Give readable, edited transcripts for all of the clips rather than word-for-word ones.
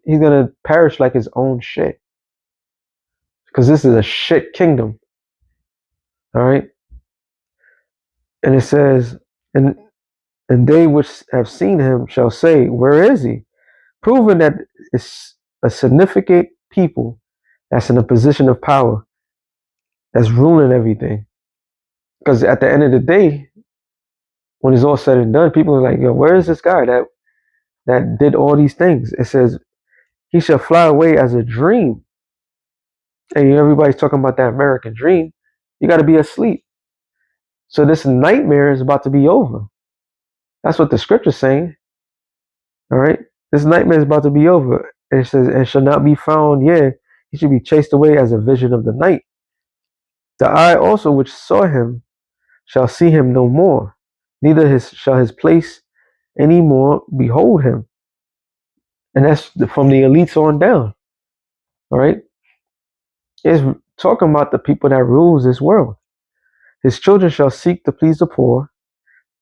he's gonna perish like his own shit. Because this is a shit kingdom. All right. And it says, and they which have seen him shall say, where is he? Proving that it's a significant people that's in a position of power that's ruling everything. Because at the end of the day, when it's all said and done, people are like, yo, where is this guy that did all these things? It says, he shall fly away as a dream. And everybody's talking about that American dream. You got to be asleep. So this nightmare is about to be over. That's what the scripture's saying. All right. This nightmare is about to be over. And it says, and shall not be found, yeah, he should be chased away as a vision of the night. The eye also which saw him shall see him no more, neither shall his place any more behold him. And that's from the elites on down. All right. It's talking about the people that rules this world. His children shall seek to please the poor,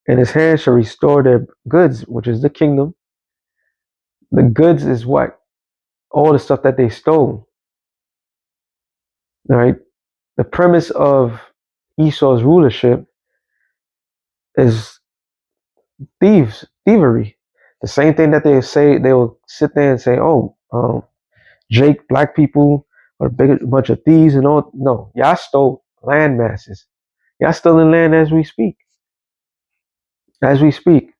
and his hand shall restore their goods, which is the kingdom. The goods is what? All the stuff that they stole. All right. The premise of Esau's rulership is thievery. The same thing that they say, they will sit there and say, oh, Jake, black people are a bunch of thieves and all. No, y'all stole land masses. Y'all stealing land as we speak. As we speak.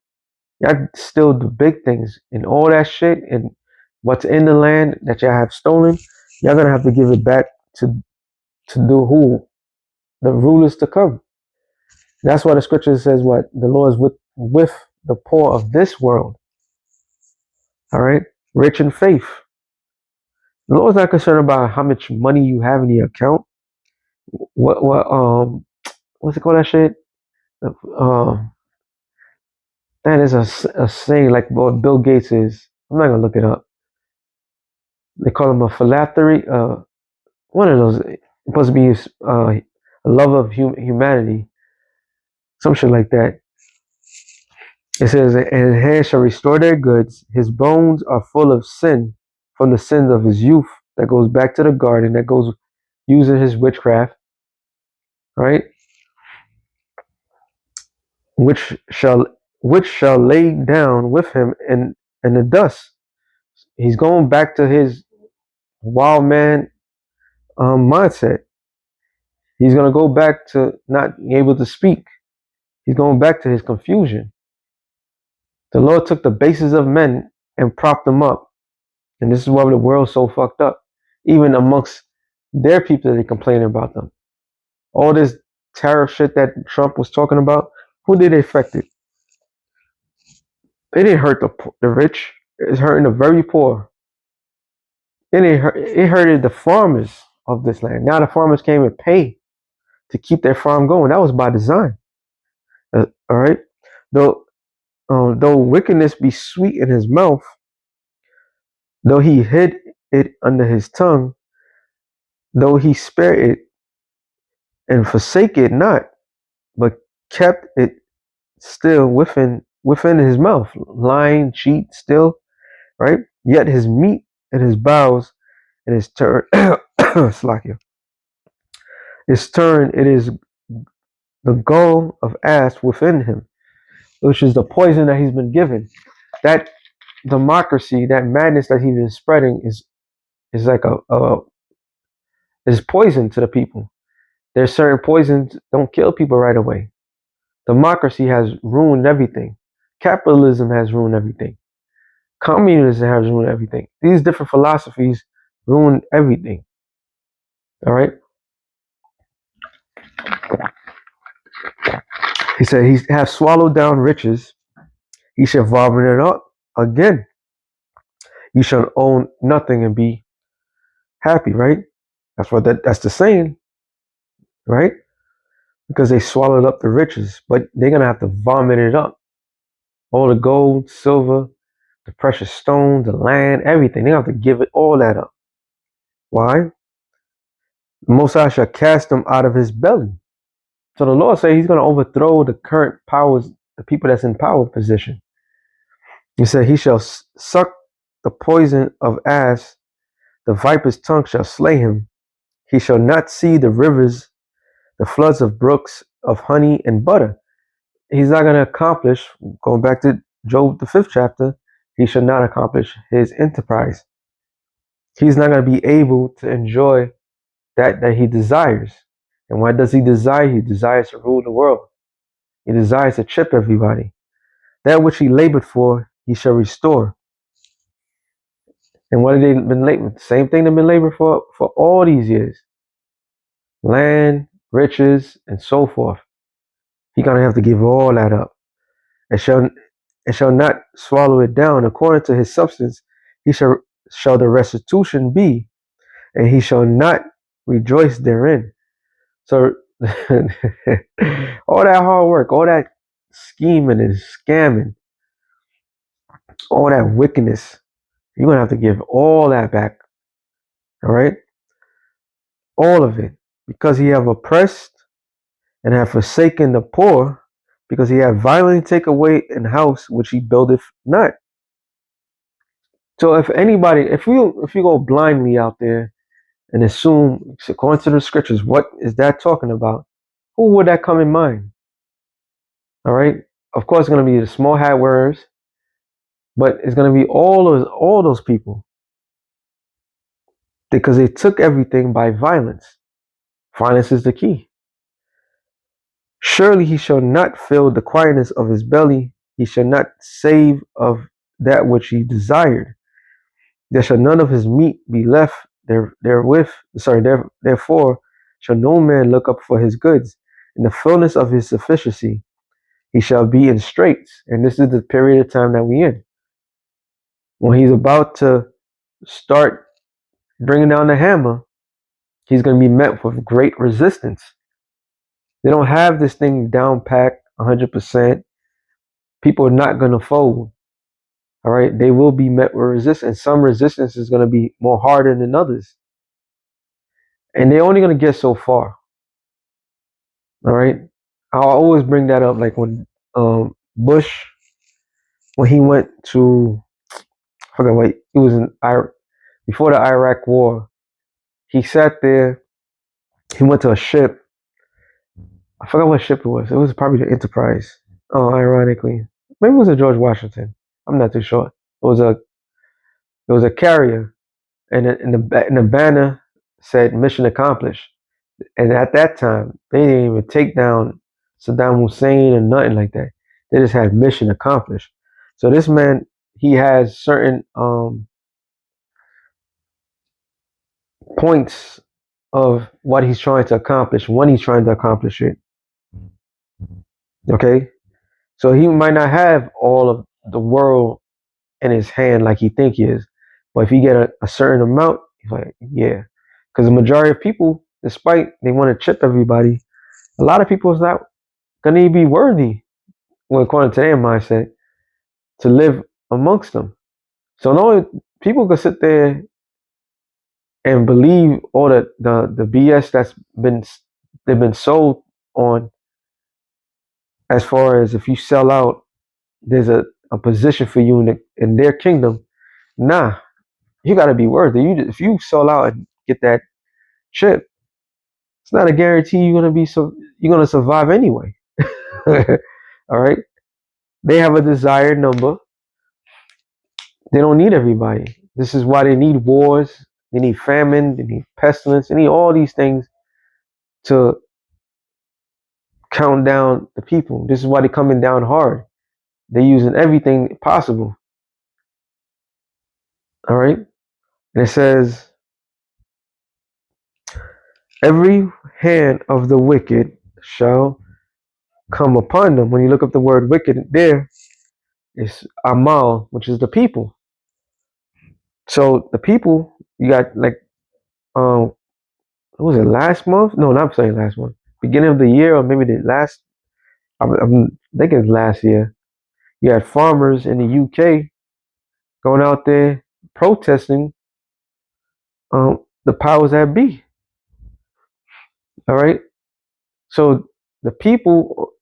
Y'all still the big things and all that shit and what's in the land that y'all have stolen. Y'all gonna have to give it back to do who? The rulers to come. That's why the scripture says what? The Lord is with the poor of this world. All right? Rich in faith. The Lord's not concerned about how much money you have in your account. What's it called, that shit? That is a saying like what Bill Gates is. I'm not gonna look it up. They call him a philanthropy. One of those. It's supposed to be a love of humanity. Some shit like that. It says, and his hand shall restore their goods. His bones are full of sin from the sins of his youth. That goes back to the garden. That goes using his witchcraft. Right? Which shall lay down with him in the dust. He's going back to his wild man mindset. He's going to go back to not being able to speak. He's going back to his confusion. The Lord took the bases of men and propped them up. And this is why the world's so fucked up. Even amongst their people, they're complaining about them. All this tariff shit that Trump was talking about, who did it affect it? It didn't hurt the rich. It's hurting the very poor. It hurted the farmers of this land. Now the farmers came and pay to keep their farm going. That was by design. All right. Though wickedness be sweet in his mouth, though he hid it under his tongue, though he spared it and forsake it not, but kept it still within his mouth, lying, cheat, still, right? Yet his meat and his bowels and his turn, Slakia. His turn, it is the gall of ass within him, which is the poison that he's been given. That democracy, that madness that he's been spreading is like is poison to the people. There's certain poisons don't kill people right away. Democracy has ruined everything. Capitalism has ruined everything. Communism has ruined everything. These different philosophies ruin everything. All right. He said, he has swallowed down riches. He shall vomit it up again. You shall own nothing and be happy, right? That's the saying, right? Because they swallowed up the riches, but they're gonna have to vomit it up. All the gold, silver, the precious stones, the land, everything. They have to give it all that up. Why? The Most High shall cast them out of his belly. So the Lord said he's going to overthrow the current powers, the people that's in power position. He said he shall suck the poison of asp, the viper's tongue shall slay him. He shall not see the rivers, the floods of brooks of honey and butter. He's not going to accomplish, going back to Job, the 5th chapter, he shall not accomplish his enterprise. He's not going to be able to enjoy that he desires. And what does he desire? He desires to rule the world. He desires to chip everybody. That which he labored for, he shall restore. And what have they been laboring? Same thing they've been laboring for all these years. Land, riches, and so forth. He's going to have to give all that up. And shall not swallow it down. According to his substance, he shall the restitution be, and he shall not rejoice therein. So all that hard work, all that scheming and scamming, all that wickedness, you're going to have to give all that back. All right? All of it. Because he have oppressed and have forsaken the poor, because he have violently taken away an house which he buildeth not. So if anybody, if you go blindly out there and assume, according to the scriptures, what is that talking about? Who would that come in mind? All right. Of course, it's going to be the small hat wearers, but it's going to be all those people, because they took everything by violence. Violence is the key. Surely he shall not fill the quietness of his belly. He shall not save of that which he desired. There shall none of his meat be left therewith. Therefore shall no man look up for his goods. In the fullness of his sufficiency, he shall be in straits. And this is the period of time that we're in. When he's about to start bringing down the hammer, he's going to be met with great resistance. They don't have this thing down packed 100%. People are not going to fold. All right. They will be met with resistance. Some resistance is going to be more harder than others. And they're only going to get so far. All right. I'll always bring that up. Like when Bush, when he went to, I forgot what, he was in Iraq, before the Iraq war, he sat there, he went to a ship. I forgot what ship it was. It was probably the Enterprise. Oh, ironically. Maybe it was a George Washington. I'm not too sure. It was a carrier, and in the banner said mission accomplished. And at that time, they didn't even take down Saddam Hussein or nothing like that. They just had mission accomplished. So this man, he has certain points of what he's trying to accomplish when he's trying to accomplish it. Okay? So he might not have all of the world in his hand like he think he is. But if he get a certain amount, he's like, yeah. Because the majority of people, despite they want to chip everybody, a lot of people is not going to be worthy, well, according to their mindset, to live amongst them. So no, people can sit there and believe all the BS they've been sold on, as far as if you sell out, there's a position for you in their kingdom. Nah, you got to be worthy. If you sell out and get that chip, it's not a guarantee you're gonna survive anyway. All right, they have a desired number. They don't need everybody. This is why they need wars. They need famine. They need pestilence. They need all these things to count down the people. This is why they're coming down hard. They're using everything possible. All right, and it says, every hand of the wicked shall come upon them. When you look up the word wicked there, it's amal, which is the people. So the people, you got like, what was it, last month? No, not saying last month. Beginning of the year, or maybe the last, I'm thinking it's last year. You had farmers in the UK going out there protesting the powers that be. All right. So the people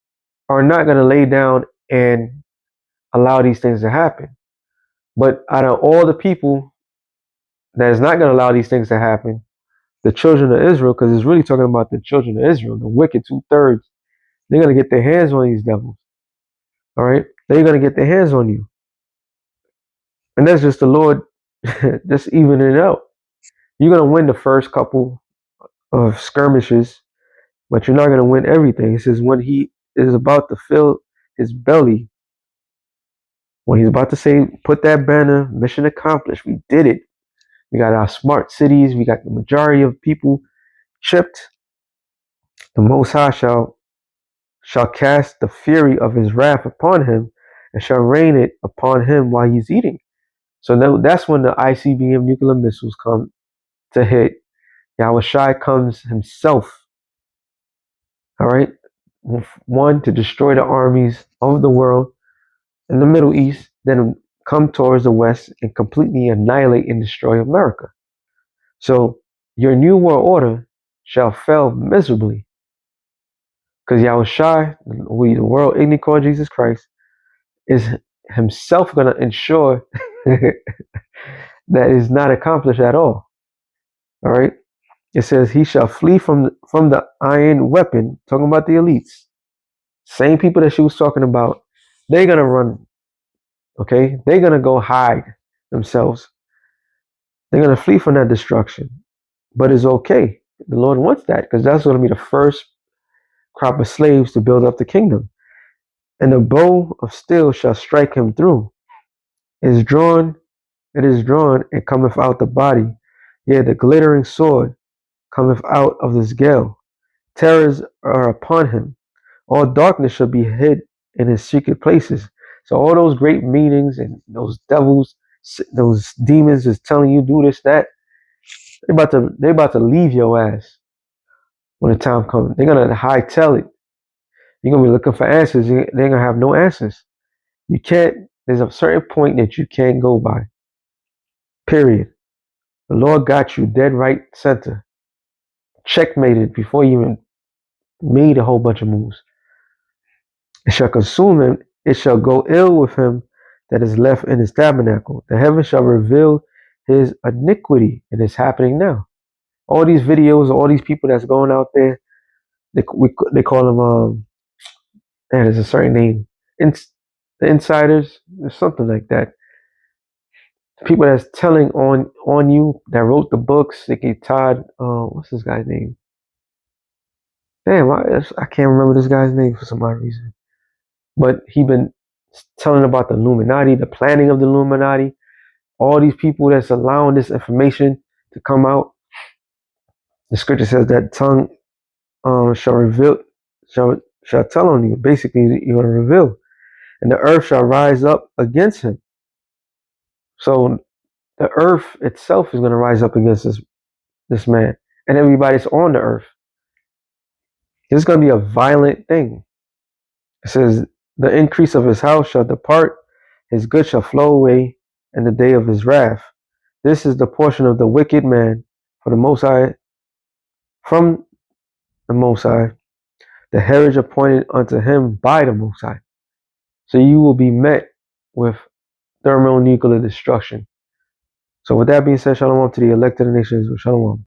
are not going to lay down and allow these things to happen. But out of all the people that is not going to allow these things to happen, the children of Israel, because it's really talking about the children of Israel, the wicked 2/3, they're going to get their hands on these devils. All right? They're going to get their hands on you. And that's just the Lord just evening it out. You're going to win the first couple of skirmishes, but you're not going to win everything. It says when he is about to fill his belly, when he's about to say, put that banner, mission accomplished, we did it. We got our smart cities. We got the majority of people chipped. The Most High shall cast the fury of his wrath upon him and shall rain it upon him while he's eating. So that's when the ICBM nuclear missiles come to hit. Yahweh Shai comes himself, all right? One, to destroy the armies of the world in the Middle East, then come towards the West and completely annihilate and destroy America. So your new world order shall fail miserably. Because Yahweh Shai, the world ignorant called Jesus Christ, is himself going to ensure that is not accomplished at all. All right. It says he shall flee from the iron weapon, talking about the elites. Same people that she was talking about, they're going to run. Okay. They're going to go hide themselves. They're going to flee from that destruction. But it's okay. The Lord wants that because that's going to be the first crop of slaves to build up the kingdom. And the bow of steel shall strike him through. It is drawn, and cometh out the body. Yea, the glittering sword cometh out of this gale. Terrors are upon him. All darkness shall be hid in his secret places. So all those great meanings and those devils, those demons is telling you do this, that. They're about to leave your ass when the time comes. They're gonna hightail it. You're gonna be looking for answers. They're gonna have no answers. You can't. There's a certain point that you can't go by. Period. The Lord got you dead right center. Checkmated before you even made a whole bunch of moves. It shall consume him. It shall go ill with him that is left in his tabernacle. The heaven shall reveal his iniquity. And it's happening now. All these videos, all these people that's going out there, they call them, there's a certain name. The insiders, or something like that. People that's telling on you, that wrote the books. They get Todd, what's this guy's name? Damn, I can't remember this guy's name for some odd reason. But he been telling about the Illuminati, the planning of the Illuminati, all these people that's allowing this information to come out. The scripture says that tongue shall reveal, shall tell on you. Basically, you're going to reveal. And the earth shall rise up against him. So the earth itself is going to rise up against this man and everybody's on the earth. It's going to be a violent thing. It says, the increase of his house shall depart, his good shall flow away in the day of his wrath. This is the portion of the wicked man for the Most High, from the Most High, the heritage appointed unto him by the Most High. So you will be met with thermonuclear destruction. So with that being said, shalom to the elected nations. Shalom.